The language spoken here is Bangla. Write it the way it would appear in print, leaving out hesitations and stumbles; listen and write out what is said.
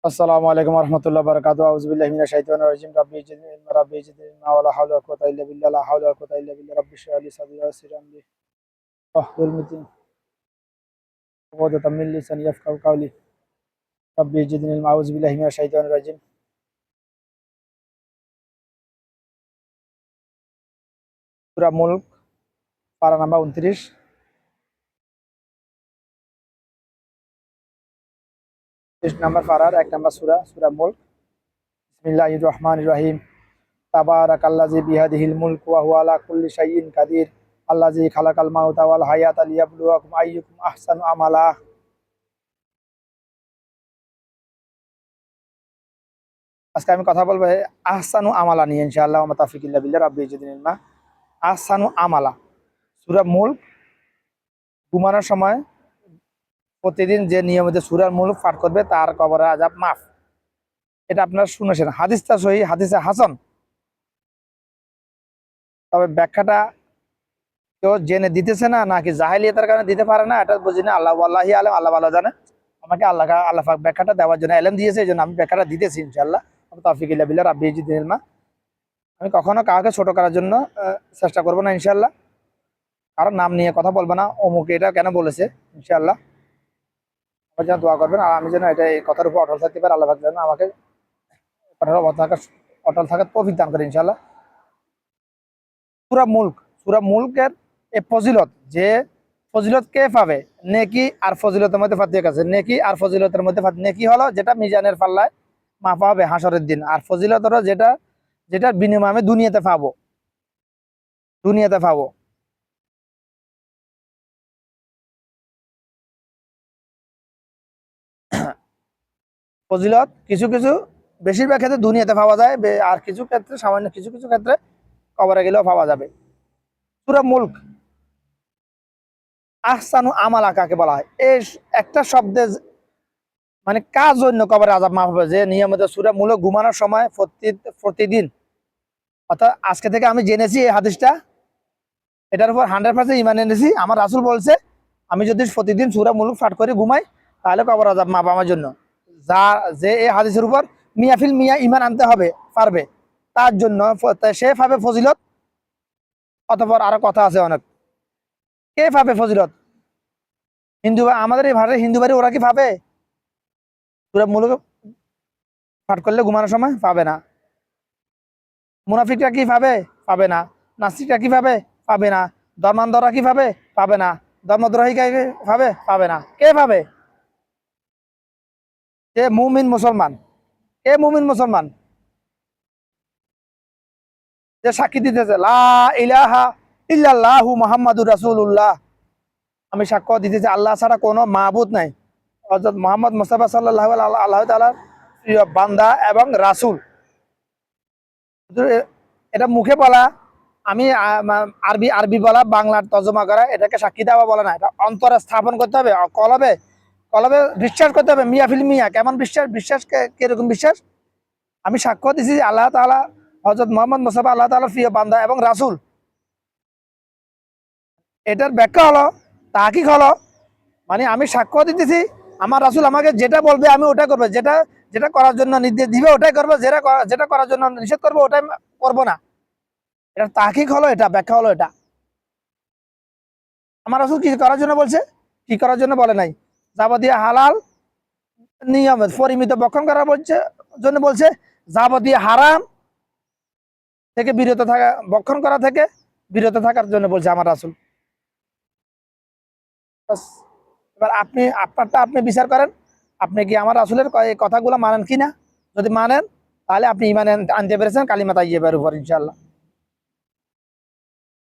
আসসালামু আলাইকুম রহমতুল্লাহ বারাকাতুহু আউযু বিল্লাহি মিনাশ শাইতানির রাজিম রাব্বি জিদনি ইলমা ওয়ালা হাওলা ওয়ালা কুওয়াতা ইল্লা বিল্লাহ লা হাওলা ওয়ালা কুওয়াতা ইল্লা বিল্লাহ রাব্বি ইশরাহ লি সাদরি ওয়া yassir amri wahlul 'uqdatam min lisani yafqahu qawli রাব্বি জিদনি ইলমা আউযু বিল্লাহি মিনাশ শাইতানির রাজিম সূরা মুলক পারা নাম্বার 29 নাম্বার পারার 1 নাম্বার সূরা মুলক বিসমিল্লাহির রহমানির রহিম তাবারাকাল্লাযী বিয়াদিহিল মুলকু ওয়া হুয়া আলা কুল্লি শাইইন কাদির আল্লাযী খালাকাল মাউতা ওয়াল হায়াতা লিয়াবলুয়াকুম আইয়ুকুম আহসানু আমালা। আজকে আমি কথা বলবো আহসানু আমালা নিয়ে ইনশাআল্লাহ। ওয়া তাওফীক ইল্লা বিল্লাহ রাব্বি জিদনি ইলমা। আহসানু আমালা সূরা মুলক ঘুমানোর সময় প্রতিদিন যে নিয়মিত সূরার মুলক পাঠ করবে তার কবরের আযাব মাফ। এটা আপনারা শুনেছেন, হাদিসটা সহিহ, হাদিসে হাসান। তবে ব্যাখ্যাটা কেউ জেনে দিতেছে না নাকি জাহেলিয়াতের কারণে দিতে পারে না এটা বুঝি না। আল্লাহ ওয়াল্লাহি আলাম, আল্লাহ ভালো জানে। আমাকে আল্লাহ পাক ব্যাখ্যাটা দেওয়ার জন্য এলেম দিয়েছে, এই জন্য আমি ব্যাখ্যাটা দিতেছি ইনশাআল্লাহ। তাওফীক ইল্লা বিল্লাহ রাব্বি জিদনি ইলমা। আমি কখনো কাউকে ছোট করার জন্য চেষ্টা করব না ইনশাআল্লাহ। কারণ নাম নিয়ে কথা বলবো না, অমুকে এটা কেন বলেছে ইনশাআল্লাহ। আমার জন্য দোয়া করবেন আর আমি যেন এটা এই কথার উপর অটল থাকতে পারি। আল্লাহ পাক যেন আমাকে অটল থাকার তৌফিক দান করে ইনশাআল্লাহ। সূরা মুলকের এই ফজিলত, যে ফজিলত কে পাবে? নেকি আর ফজিলতের মধ্যে পার্থক্য আছে। নেকি আর ফজিলতের মধ্যে নেকি হলো যেটা মিজানের পাল্লায় মাপা হবে হাসরের দিন, আর ফজিলত হলো যেটার বিনিময়ে আমি দুনিয়াতে পাবো। ফজিলত কিছু কিছু, বেশিরভাগ ক্ষেত্রে দুনিয়াতে পাওয়া যায়, আর কিছু ক্ষেত্রে, সামান্য কিছু কিছু ক্ষেত্রে কবরে গেলেও পাওয়া যাবে। সূরা মুলক আহসানু আমালা কাকে বলা হয়? এই একটা শব্দে মানে কার জন্য কবরে আযাব মাফ হবে? যে নিয়মিত সূরা মুলক ঘুমানোর সময় প্রতিদিন, অর্থাৎ আজকে থেকে আমি জেনেছি এই হাদিসটা, এটার উপর 100% ঈমান এনেছি। আমার রাসূল বলছে আমি যদি প্রতিদিন সূরা মুলক পাঠ করে ঘুমাই তাহলে কবর আযাব মাফ আমার জন্য। যে এই হাদিসের উপর মিয়াফিল মিয়া ঈমান আনতে হবে পারবে, তার জন্য সে পাবে ফজিলত। অতঃপর আরো কথা আছে অনেক, কে পাবে ফজিলত? আমাদের এই ভাষায় হিন্দু বাড়ি, ওরা কি পাবে? সূরা মুলক পাঠ করলে ঘুমানোর সময় পাবে না। মুনাফিকরা কি পাবে? পাবে না। নাস্তিকরা কি পাবে? পাবে না। ধর্মান্ধরা কি পাবে? পাবে না। ধর্মদ্রোহীরা কি পাবে? পাবে না। কে পাবে? যে মুমিন মুসলমান। কে মুমিন মুসলমান? যে সাক্ষী দিতেছে লা ইলাহা ইল্লাল্লাহু মুহাম্মাদুর রাসূলুল্লাহ, আমি সাক্ষ্য দিতেছি আল্লাহ ছাড়া কোনো মাবুদ নাই, হযরত মুহাম্মদ মুস্তাফা সাল্লাল্লাহু আলাইহি তাআলার প্রিয় বান্দা এবং রাসূল। এটা মুখে বলা, আমি আরবি বলা, বাংলার তর্জমা করা, এটাকে সাক্ষী দেওয়া বলে না। এটা অন্তরে স্থাপন করতে হবে, কলবে কলবে বিশ্বাস করতে হবে। মিয়াফিল মিয়া, কেমন বিশ্বাস কিরকম বিশ্বাস? আমি সাক্ষ্য দিছি আল্লাহ তাআলা, হযরত মুহাম্মদ মুস্তাফা আল্লাহ তাআলার প্রিয় বান্দা এবং রাসূল। এটার ব্যাখ্যা হলো, তাহকিক হলো, মানে আমি সাক্ষ্য দিতেছি আমার রাসূল আমাকে যেটা বলবে আমি ওটা করবো, যেটা যেটা করার জন্য নির্দেশ দিবে ওটাই করবো, যেটা করার জন্য নিষেধ করবো ওটাই করবো না। এটা তাহকিক হলো, এটা ব্যাখ্যা হলো। এটা আমার রাসূল কি করার জন্য বলছে, কি করার জন্য বলে নাই। যাবতীয় হালাল নিয়মিত পরিমিত ভক্ষণ করার জন্য বলছে, যাবতীয় হারাম থেকে বিরত থাকা, ভক্ষণ করা থেকে বিরত থাকার জন্য বলছে আমার রাসূল। এবার আপনারটা আপনি বিচার করেন, আপনি কি আমার রাসূলের কথাগুলো মানেন কিনা। যদি মানেন তাহলে আপনি ঈমান আনতে পেরেছেন কালিমা তাইয়্যিবার উপর ইনশাআল্লাহ।